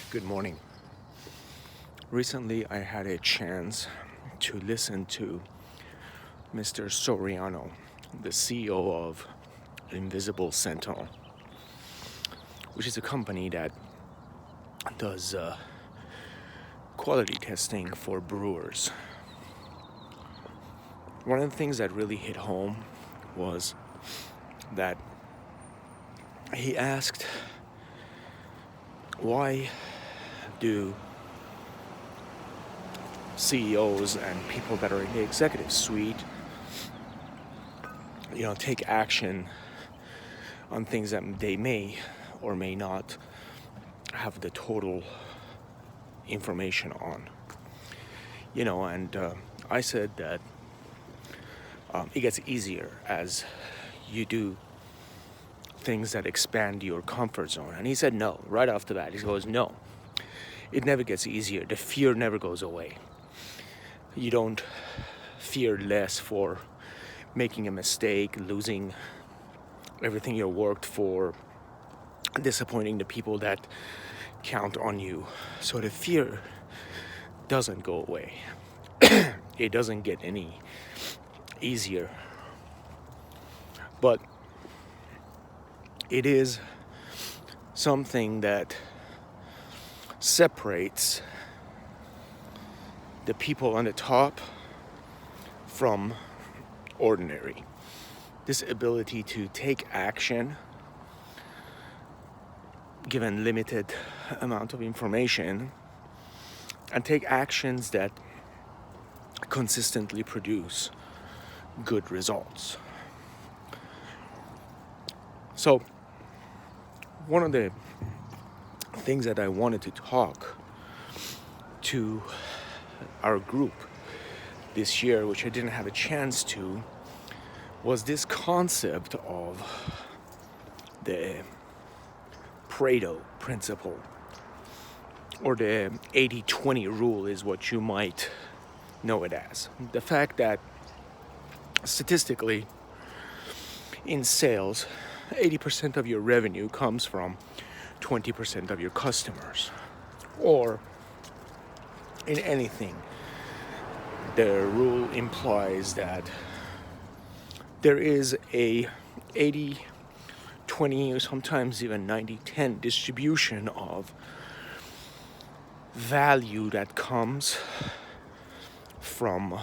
Good morning. Recently, I had a chance to listen to Mr. Soriano, the CEO of Invisible Sentinel, which is a company that does quality testing for brewers. One of the things that really hit home was that he asked, why do CEOs and people that are in the executive suite, take action on things that they may or may not have the total information on? I said that it gets easier as you do things that expand your comfort zone. And he said no, right off the bat. He goes, no, it never gets easier. The fear never goes away. You don't fear less for making a mistake, losing everything you worked for, disappointing the people that count on you. So the fear doesn't go away. It doesn't get any easier. But it is something that separates the people on the top from ordinary. This ability to take action given limited amount of information and take actions that consistently produce good results. So one of the things that I wanted to talk to our group this year, which I didn't have a chance to, was this concept of the Pareto principle, or the 80-20 rule is what you might know it as. The fact that statistically in sales, 80% of your revenue comes from 20% of your customers. Or in anything, the rule implies that there is a 80-20 or sometimes even 90-10 distribution of value that comes from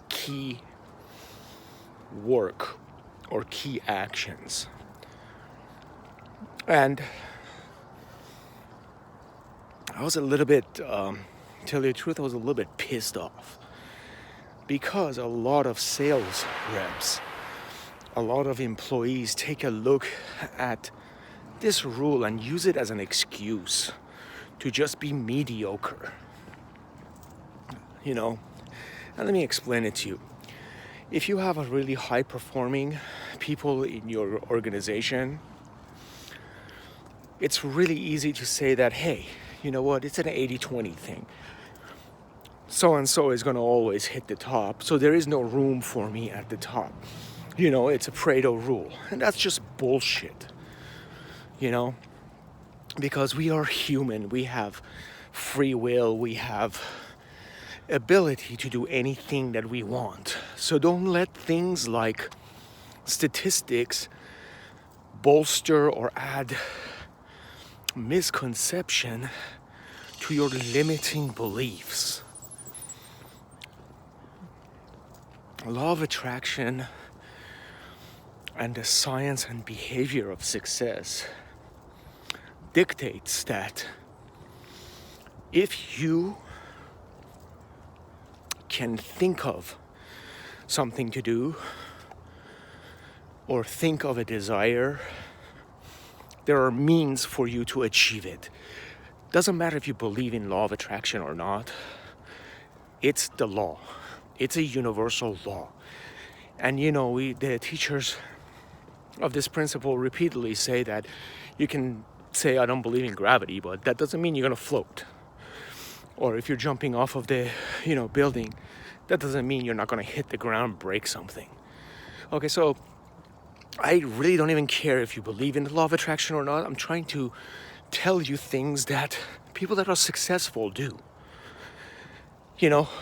key work or key actions. And I was a little bit, tell you the truth, I was a little bit pissed off because a lot of sales reps, a lot of employees take a look at this rule and use it as an excuse to just be mediocre. And let me explain it to you. If you have a really high-performing people in your organization, it's really easy to say that, hey, you know what, it's an 80-20 thing. So-and-so is going to always hit the top, so there is no room for me at the top. It's a Pareto rule. And that's just bullshit, because we are human. We have free will. We have ability to do anything that we want. So don't let things like statistics bolster or add misconception to your limiting beliefs. Law of attraction and the science and behavior of success dictates that if you can think of something to do or think of a desire, there are means for you to achieve it. Doesn't matter if you believe in law of attraction or not. It's the law. It's a universal law. And the teachers of this principle repeatedly say that you can say, I don't believe in gravity, but that doesn't mean you're going to float. Or if you're jumping off of the, building, that doesn't mean you're not going to hit the ground and break something. Okay, so I really don't even care if you believe in the law of attraction or not. I'm trying to tell you things that people that are successful do.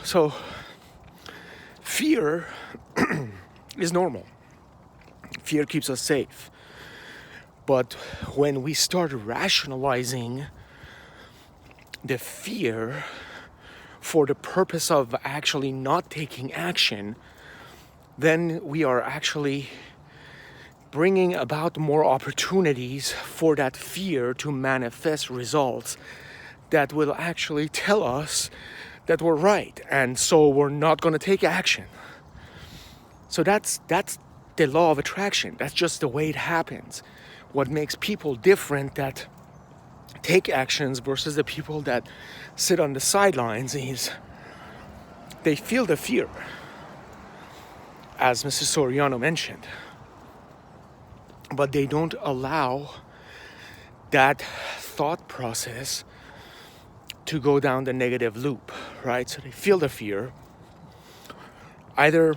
So fear is normal. Fear keeps us safe. But when we start rationalizing the fear for the purpose of actually not taking action, then we are actually bringing about more opportunities for that fear to manifest results that will actually tell us that we're right, and so we're not going to take action. So that's the law of attraction. That's just the way it happens. What makes people different that take actions versus the people that sit on the sidelines is they feel the fear, as Mrs. Soriano mentioned, but they don't allow that thought process to go down the negative loop, right? So they feel the fear, either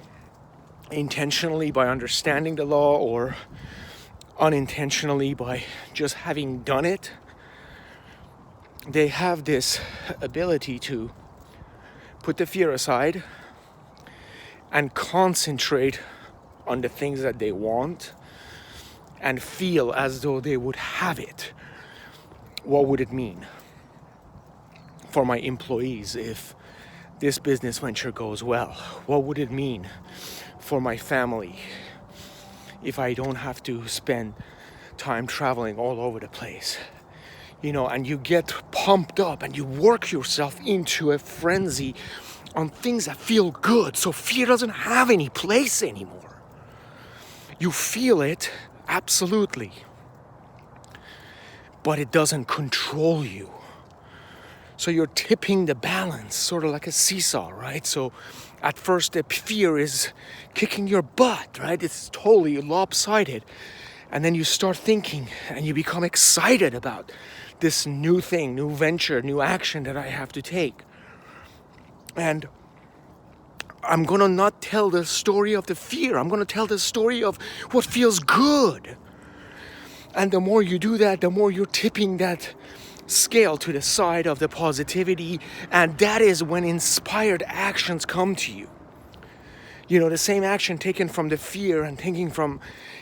intentionally by understanding the law or unintentionally by just having done it. They have this ability to put the fear aside and concentrate on the things that they want and feel as though they would have it. What would it mean for my employees if this business venture goes well? What would it mean for my family if I don't have to spend time traveling all over the place? And you get pumped up and you work yourself into a frenzy on things that feel good. So fear doesn't have any place anymore. You feel it, absolutely, but it doesn't control you. So you're tipping the balance, sort of like a seesaw, right? So at first the fear is kicking your butt, right? It's totally lopsided. And then you start thinking and you become excited about this new thing, new venture, new action that I have to take. And I'm going to not tell the story of the fear. I'm going to tell the story of what feels good. And the more you do that, the more you're tipping that scale to the side of the positivity. And that is when inspired actions come to you. The same action taken from the fear and taken from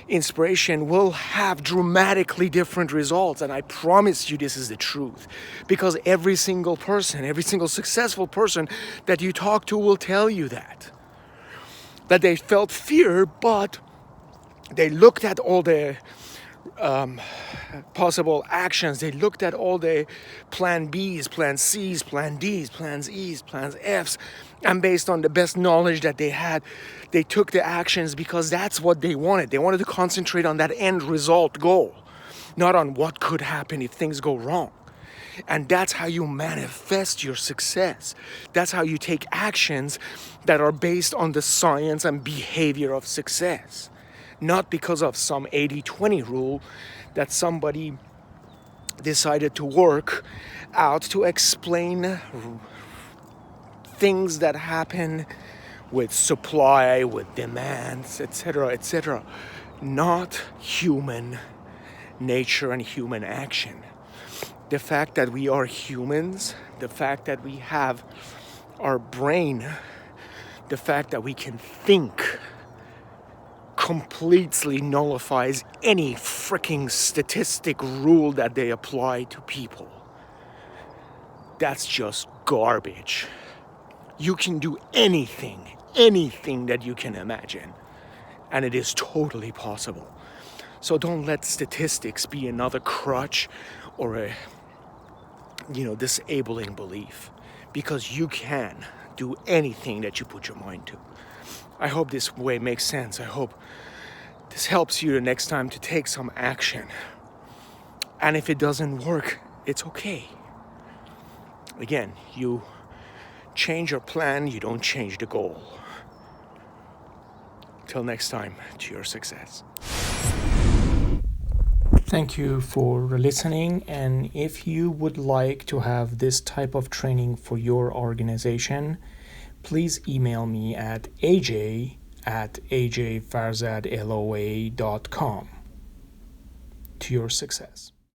inspiration will have dramatically different results. And I promise you this is the truth. Because every single person, every single successful person that you talk to will tell you that they felt fear, but they looked at all the possible actions. They looked at all the plan Bs, plan Cs, plan Ds, plans Es, plans Fs, and based on the best knowledge that they had, they took the actions because that's what they wanted. They wanted to concentrate on that end result goal, not on what could happen if things go wrong. And that's how you manifest your success. That's how you take actions that are based on the science and behavior of success. Not because of some 80-20 rule that somebody decided to work out to explain things that happen with supply, with demands, etc., etc. Not human nature and human action. The fact that we are humans, the fact that we have our brain, the fact that we can think completely nullifies any freaking statistic rule that they apply to people. That's just garbage. You can do anything that you can imagine, and it is totally possible. So don't let statistics be another crutch or a disabling belief, because you can do anything that you put your mind to. I hope this way makes sense. I hope this helps you the next time to take some action. And if it doesn't work, it's okay. Again, you change your plan, you don't change the goal. Till next time, to your success. Thank you for listening, and if you would like to have this type of training for your organization, please email me at aj@a.j.farzad.com. To your success.